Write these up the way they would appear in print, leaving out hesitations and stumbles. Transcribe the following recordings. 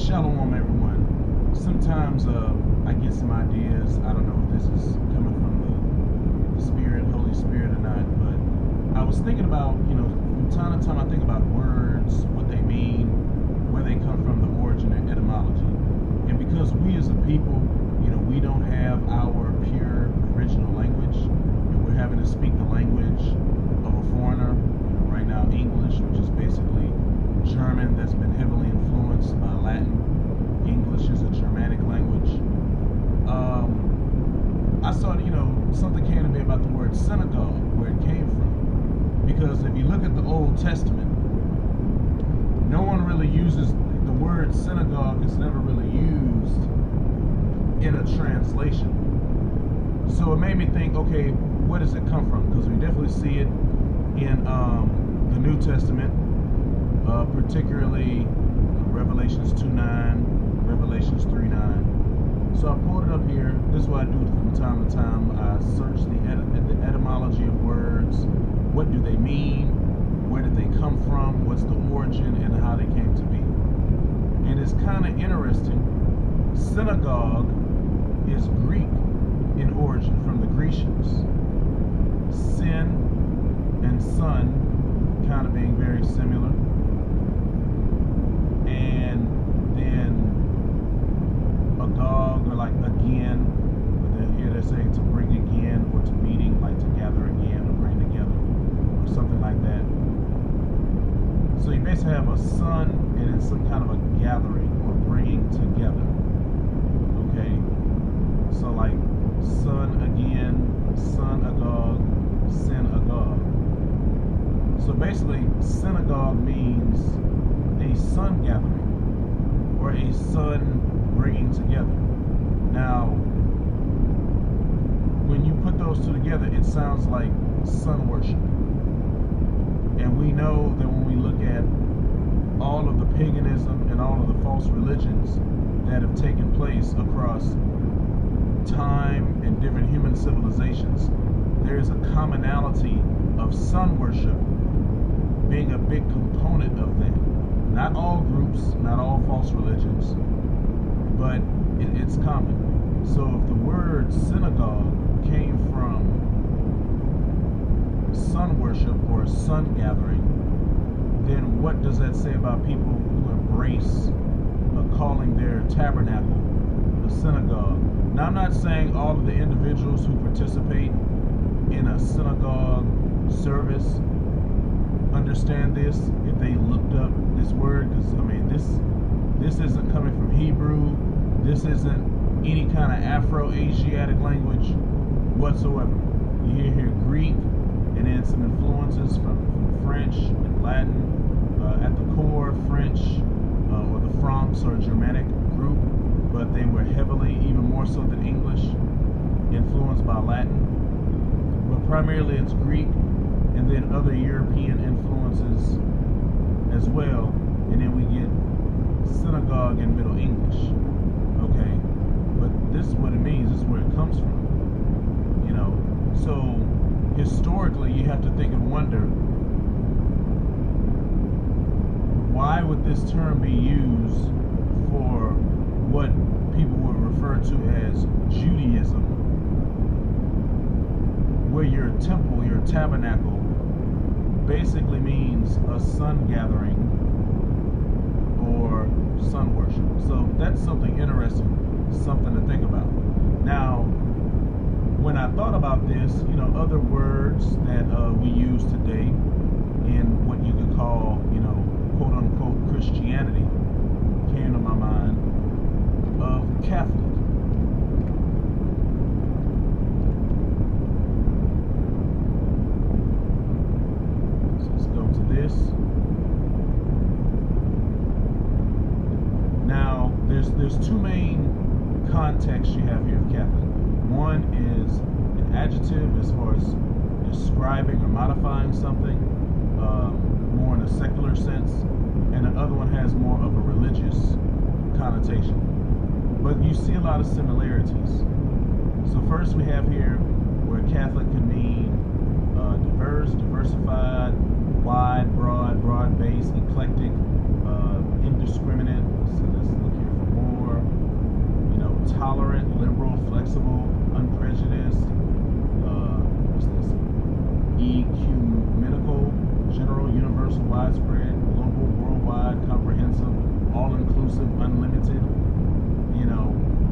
Shalom, everyone. Sometimes I get some ideas. I don't know if this is coming from the Spirit, Holy Spirit or not, but I was thinking about, from time to time I think about words, what they mean, where they come from, the origin and etymology. And because we as a people, we don't have our pure original language, and we're having to speak the language of a foreigner, right now English, which is basically German that's been heavily influenced by Latin. English is a Germanic language. I saw, something came to me about the word synagogue, where it came from. Because if you look at the Old Testament, no one really uses the word synagogue. It's never really used in a translation. So it made me think, okay, where does it come from? Because we definitely see it in the New Testament, particularly Revelations 2:9, Revelations 3:9. So I pulled it up here. This is what I do from time to time. I search the etymology of words. What do they mean? Where did they come from? What's the origin and how they came to be? And it's kind of interesting. Synagogue is Greek in origin, from the Grecians. Sin and sun kind of being very similar. And then agog, or like again, here they're saying to bring again, or to meeting, like to gather again, or bring together, or something like that. So you basically have a sun and it's some kind of a gathering or bringing together. Okay? So like sun again, sun agog, sin agog. So basically, synagogue means a sun gathering, or a sun bringing together. Now, when you put those two together, it sounds like sun worship. And we know that when we look at all of the paganism and all of the false religions that have taken place across time and different human civilizations, there is a commonality of sun worship being a big component of that. Not all groups, not all false religions, but it's common. So if the word synagogue came from sun worship or sun gathering, then what does that say about people who embrace calling their tabernacle a synagogue? Now, I'm not saying all of the individuals who participate in a synagogue service understand this if they looked up this word, because this isn't coming from Hebrew. This isn't any kind of Afro-Asiatic language whatsoever. You hear here Greek, and then some influences from French and Latin. At the core, French, or the Francs, or Germanic group, but they were heavily, even more so than English, influenced by Latin. But primarily it's Greek, and then other European influences as well. And then we get synagogue in Middle English. Okay? But this is what it means, this is where it comes from. So historically you have to think and wonder, why would this term be used for what people would refer to as Judaism, where your temple, your tabernacle, basically means a sun gathering or sun worship? So that's something interesting, something to think about. Now, when I thought about this, other words that we use today in what you could call, quote unquote Christianity, came to my mind of Catholic. So let's go to this. Now, there's two main contexts you have here of Catholic. One is an adjective as far as describing or modifying something, more in a secular sense, and the other one has more of a religious connotation. But you see a lot of similarities. So first we have here where Catholic can mean diverse, diversified, wide, broad, broad-based, eclectic, indiscriminate. So let's look here.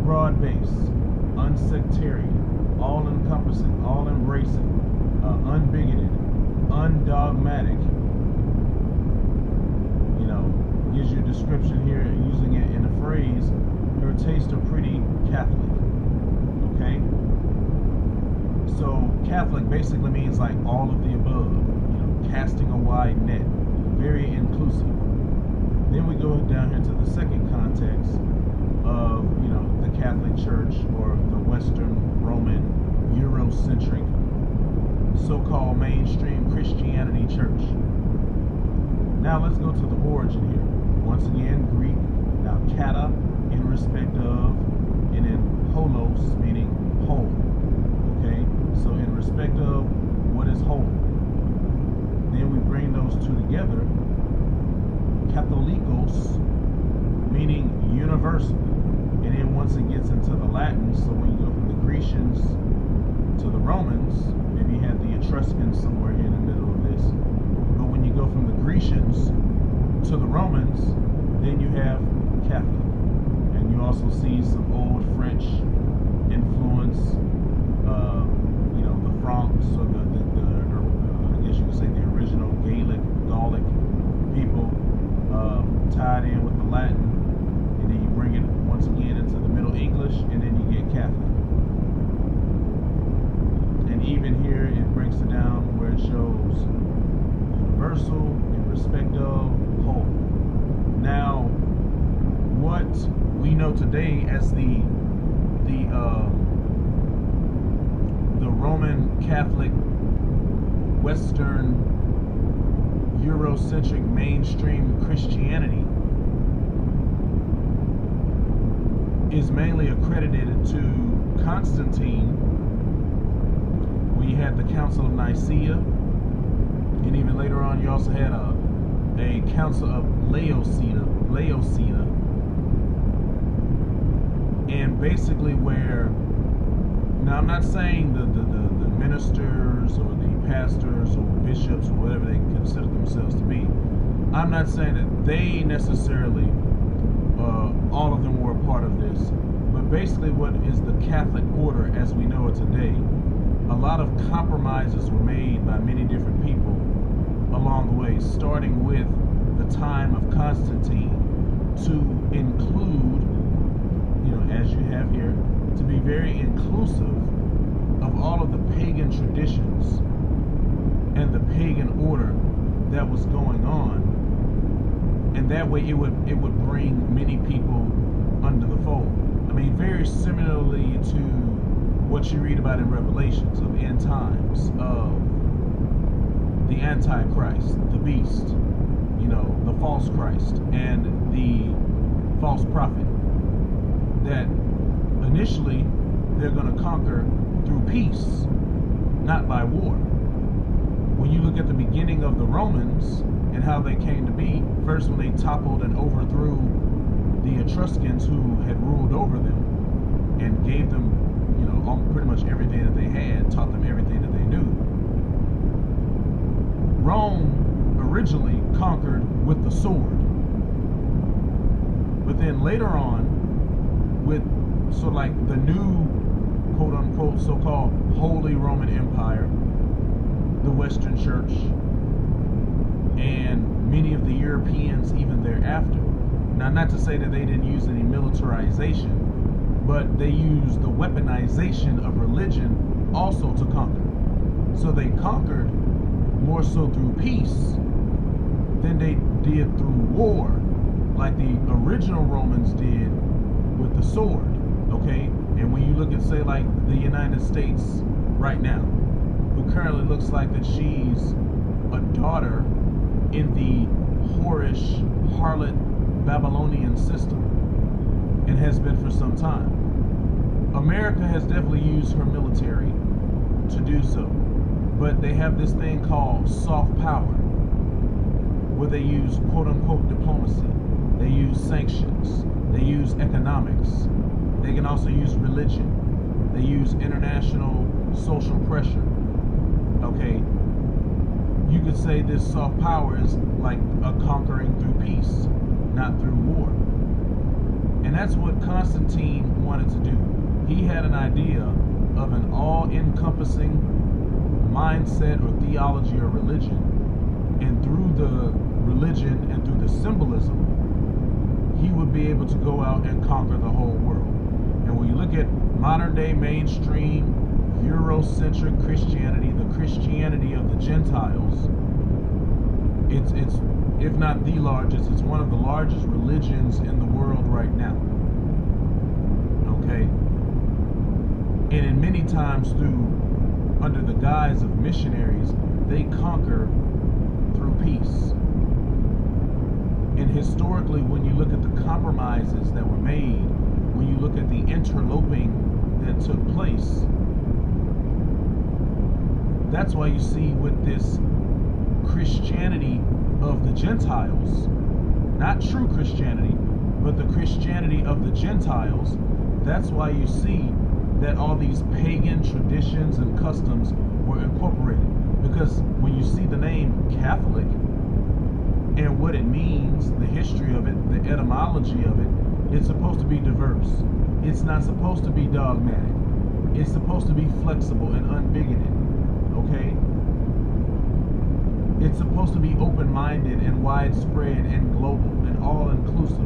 broad-based, unsectarian, all-encompassing, all-embracing, unbigoted, undogmatic. You know, gives you a description here, using it in a phrase, your tastes are pretty Catholic. Okay? So Catholic basically means like all of the above, you know, casting a wide net, very inclusive. Then we go down here to the second context of, you know, the Catholic Church, or the Western Roman Eurocentric so-called mainstream Christianity church. Now let's go to the origin here. Once again, Greek, now kata, in respect of, and then holos, meaning whole. Okay, so in respect of what is whole. Then we bring those two together. Catholicos, meaning universal. And then once it gets into the Latin, so when you go from the Grecians to the Romans, maybe you have the Etruscans somewhere here in the middle of this, but when you go from the Grecians to the Romans, then you have Catholic. And you also see some old French influence, you know, the Franks, or the I guess you could say the original Gallic people, tied in with the Latin, and then you bring it once again into the Middle English, and then you get Catholic. And even here it breaks it down where it shows universal in respect of whole. Now, what we know today as the Roman Catholic Western Eurocentric mainstream Christianity is mainly accredited to Constantine, when you had the Council of Nicaea, and even later on you also had a Council of Laodicea, and basically where, now I'm not saying the ministers or the pastors or bishops or whatever they consider themselves to be, I'm not saying that they necessarily, all of them were a part of this, but basically what is the Catholic order as we know it today, a lot of compromises were made by many different people along the way, starting with the time of Constantine, to include, you know, as you have here, to be very inclusive of all of the pagan traditions and the pagan order that was going on, and that way it would bring many people under the fold. I mean, very similarly to what you read about in Revelations of end times, of the Antichrist, the beast, you know, the false Christ, and the false prophet, that initially they're going to conquer through peace, not by war. When you look at the beginning of the Romans and how they came to be, first when they toppled and overthrew the Etruscans who had ruled over them and gave them, you know, pretty much everything that they had, taught them everything that they knew. Rome originally conquered with the sword, but then later on, with sort of like the new quote-unquote so-called Holy Roman Empire, the Western Church, and many of the Europeans even thereafter. Now, not to say that they didn't use any militarization, but they used the weaponization of religion also to conquer. So they conquered more so through peace than they did through war, like the original Romans did with the sword, okay? And when you look at, say, like the United States right now, who currently looks like that she's a daughter in the whorish, harlot Babylonian system, and has been for some time. America has definitely used her military to do so, but they have this thing called soft power, where they use quote-unquote diplomacy, they use sanctions, they use economics, they can also use religion, they use international social pressure. Okay, you could say this soft power is like a conquering through peace, not through war. And that's what Constantine wanted to do. He had an idea of an all-encompassing mindset or theology or religion. And through the religion and through the symbolism, he would be able to go out and conquer the whole world. And when you look at modern-day mainstream Eurocentric Christianity, the Christianity of the Gentiles, it's if not the largest, it's one of the largest religions in the world right now. Okay? And in many times under the guise of missionaries, they conquer through peace. And historically, when you look at the compromises that were made, when you look at the interloping that took place, that's why you see with this Christianity of the Gentiles, not true Christianity, but the Christianity of the Gentiles, that's why you see that all these pagan traditions and customs were incorporated. Because when you see the name Catholic and what it means, the history of it, the etymology of it, it's supposed to be diverse. It's not supposed to be dogmatic. It's supposed to be flexible and unbigoted. Okay? It's supposed to be open-minded and widespread and global and all-inclusive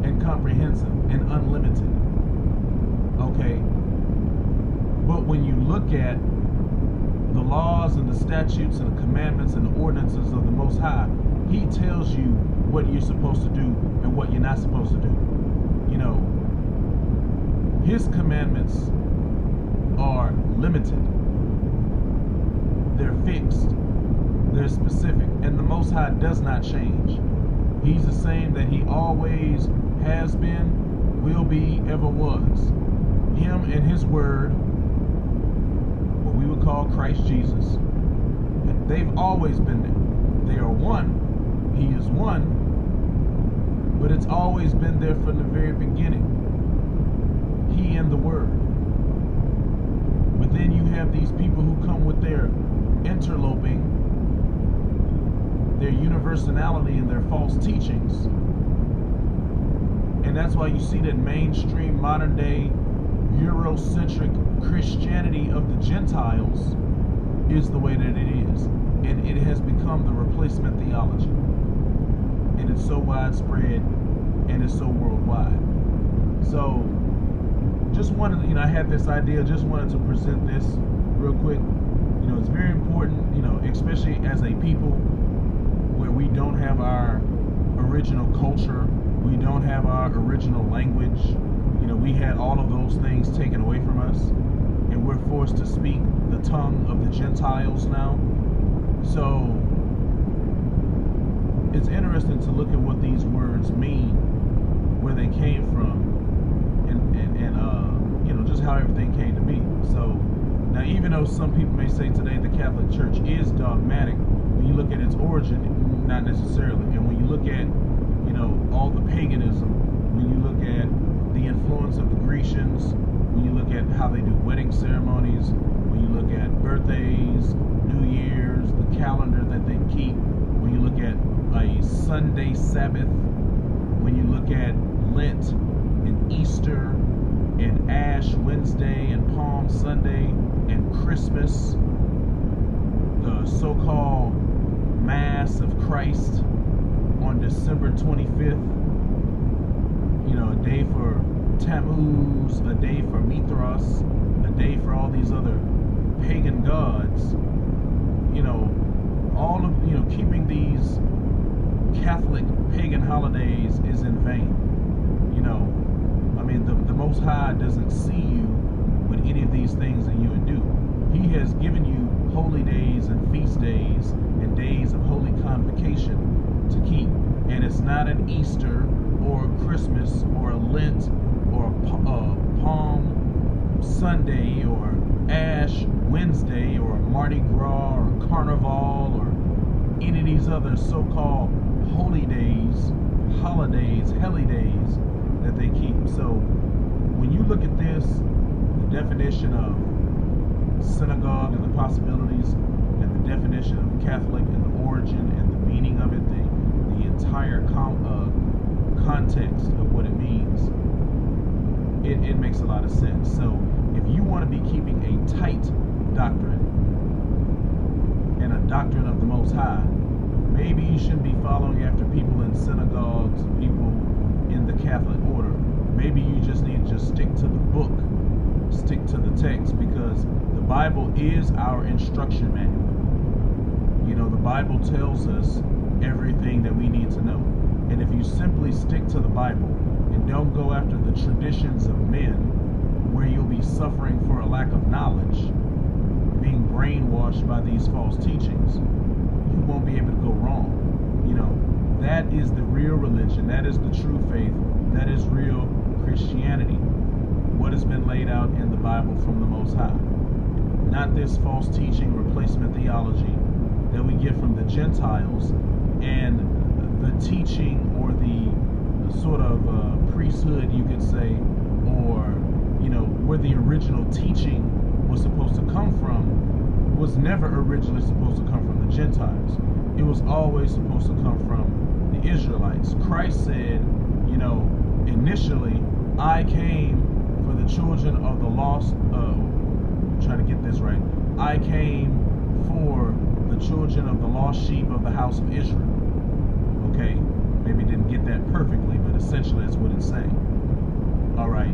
and comprehensive and unlimited. Okay? But when you look at the laws and the statutes and the commandments and the ordinances of the Most High, He tells you what you're supposed to do and what you're not supposed to do. You know, His commandments are limited. They're fixed. They're specific. And the Most High does not change. He's the same that He always has been, will be, ever was. Him and His Word, what we would call Christ Jesus, they've always been there. They are one. He is one. But it's always been there from the very beginning. He and the Word. But then you have these people who come with their interloping, their universality and their false teachings. And that's why you see that mainstream modern day Eurocentric Christianity of the Gentiles is the way that it is. And it has become the replacement theology. And it's so widespread and it's so worldwide. So just wanted, I had this idea, just wanted to present this real quick. It's very important, especially as a people where we don't have our original culture, we don't have our original language. We had all of those things taken away from us, and we're forced to speak the tongue of the Gentiles now. So it's interesting to look at what these words mean, where they came from, and just how everything came to be. So now, even though some people may say today the Catholic Church is dogmatic, when you look at its origin, not necessarily. And when you look at, all the paganism, when you look at the influence of the Grecians, when you look at how they do wedding ceremonies, when you look at birthdays, New Year's, the calendar that they keep, when you look at a Sunday Sabbath, when you look at Lent and Easter and Ash Wednesday and Palm Sunday and Christmas, the so-called Mass of Christ on December 25th, a day for Tammuz, a day for Mithras, a day for all these other pagan gods, all of, keeping these Catholic pagan holidays is in vain. The Most High doesn't see you with any of these things that you would do. He has given you holy days and feast days and days of holy convocation to keep. And it's not an Easter or a Christmas or a Lent or a Palm Sunday or Ash Wednesday or a Mardi Gras or Carnival or any of these other so-called holy days, holidays, helly days that they keep. So when you look at this, the definition of synagogue and the possibilities, and the definition of Catholic and the origin and the meaning of it, the entire context of what it means, it makes a lot of sense. So if you want to be keeping a tight doctrine and a doctrine of the Most High, maybe you shouldn't be following after people in synagogues, people in the Catholic order. Maybe you just need to just stick to the book, stick to the text, because the Bible is our instruction manual. You know, the Bible tells us everything that we need to know. And if you simply stick to the Bible and don't go after the traditions of men, where you'll be suffering for a lack of knowledge, being brainwashed by these false teachings, you won't be able to go wrong. You know, that is the real religion. That is the true faith. That is real Christianity. What has been laid out in the Bible from the Most High. Not this false teaching, replacement theology that we get from the Gentiles, and the teaching or the sort of priesthood, you could say, or, you know, where the original teaching was supposed to come from, was never originally supposed to come from the Gentiles. It was always supposed to come from the Israelites. Christ said, you know, initially, I came for the children of the lost, trying to get this right, I came for the children of the lost sheep of the house of Israel. Okay, maybe didn't get that perfectly, but essentially that's what it's saying. All right.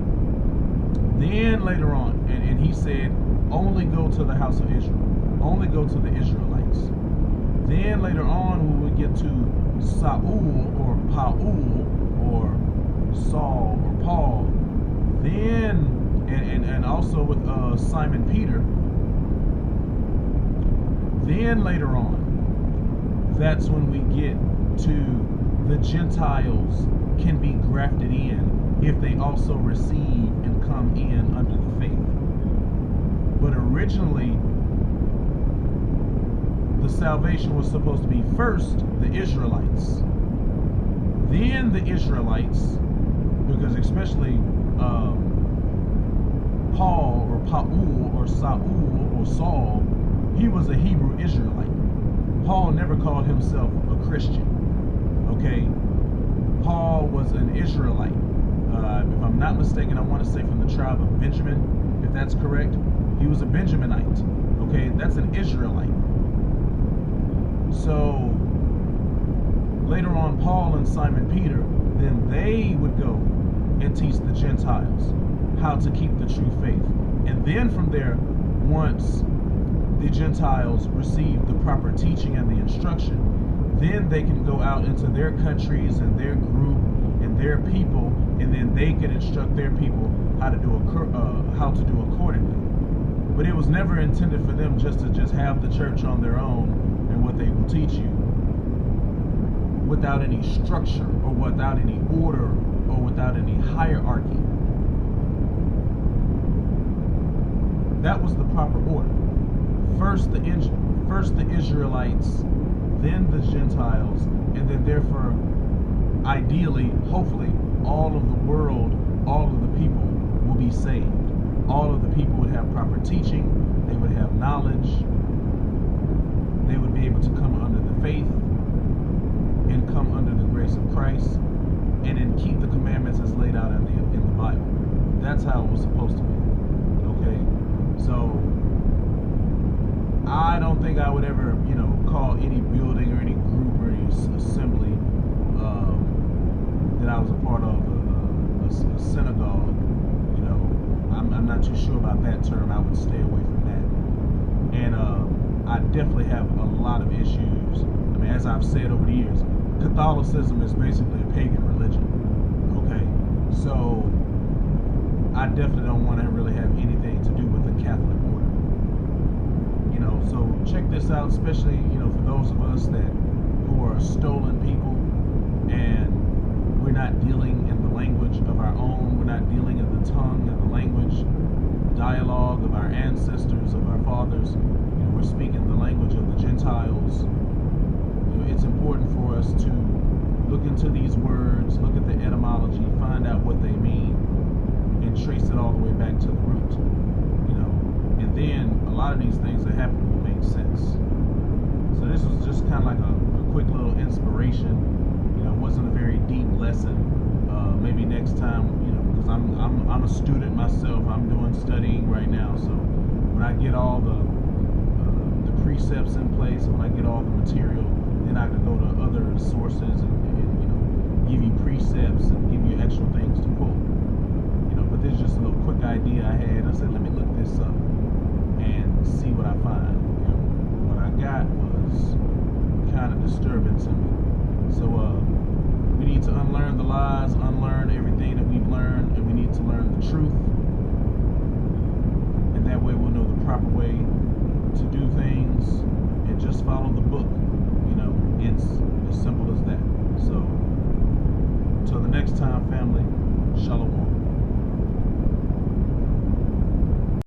Then later on, and he said, only go to the house of Israel. Only go to the Israelites. Then later on, when we get to Saul or Paul or Saul or Paul, then, and also with Simon Peter, then later on, that's when we get to the Gentiles can be grafted in if they also receive and come in under the faith. But originally, the salvation was supposed to be first the Israelites, then the Israelites, because especially Paul or Paul or Saul or Saul, he was a Hebrew Israelite. Paul never called himself a Christian. Okay, Paul was an Israelite. If I'm not mistaken, I want to say from the tribe of Benjamin, if that's correct. He was a Benjaminite. Okay, that's an Israelite. So later on, Paul and Simon Peter, then they would go and teach the Gentiles how to keep the true faith. And then from there, once the Gentiles receive the proper teaching and the instruction, then they can go out into their countries and their group and their people, and then they can instruct their people how to do accordingly. But it was never intended for them just to have the church on their own and what they will teach you, without any structure or without any order or without any hierarchy. That was the proper order. First the Israelites, then the Gentiles, and then therefore, ideally, hopefully, all of the world, all of the people will be saved. All of the people would have proper teaching, they would have knowledge, they would be able to come under the faith and come under the grace of Christ, and then keep the commandments as laid out in the Bible. That's how it was supposed to be. Okay? So I don't think I would ever, you know, call any building or any group or any assembly that I was a part of a synagogue. You know, I'm not too sure about that term. I would stay away from that. And I definitely have a lot of issues. I mean, as I've said over the years, Catholicism is basically a pagan religion. Okay, so I definitely don't want to really have anything to do with the Catholic order. You know, so check this out, especially, you know, for those of us who are stolen people, and we're not dealing in the language of our own, we're not dealing in the tongue and the language, dialogue of our ancestors, of our fathers. You know, we're speaking the language of the Gentiles. You know, it's important for us to look into these words, look at the etymology, find out what they mean, and trace it all the way back to the root. You know, and then a lot of these things that happen will make sense. So this was just kind of like a quick little inspiration. You know, it wasn't a very deep lesson. Maybe next time, you know, because I'm I'm a student myself. I'm doing studying right now. So when I get all the precepts in place, when I get all the material, then I can go to other sources and give you precepts and give you extra things to quote. But this is just a little quick idea I had. I said, let me look this up and see what I find. What I got was kind of disturbing to me. So we need to unlearn the lies,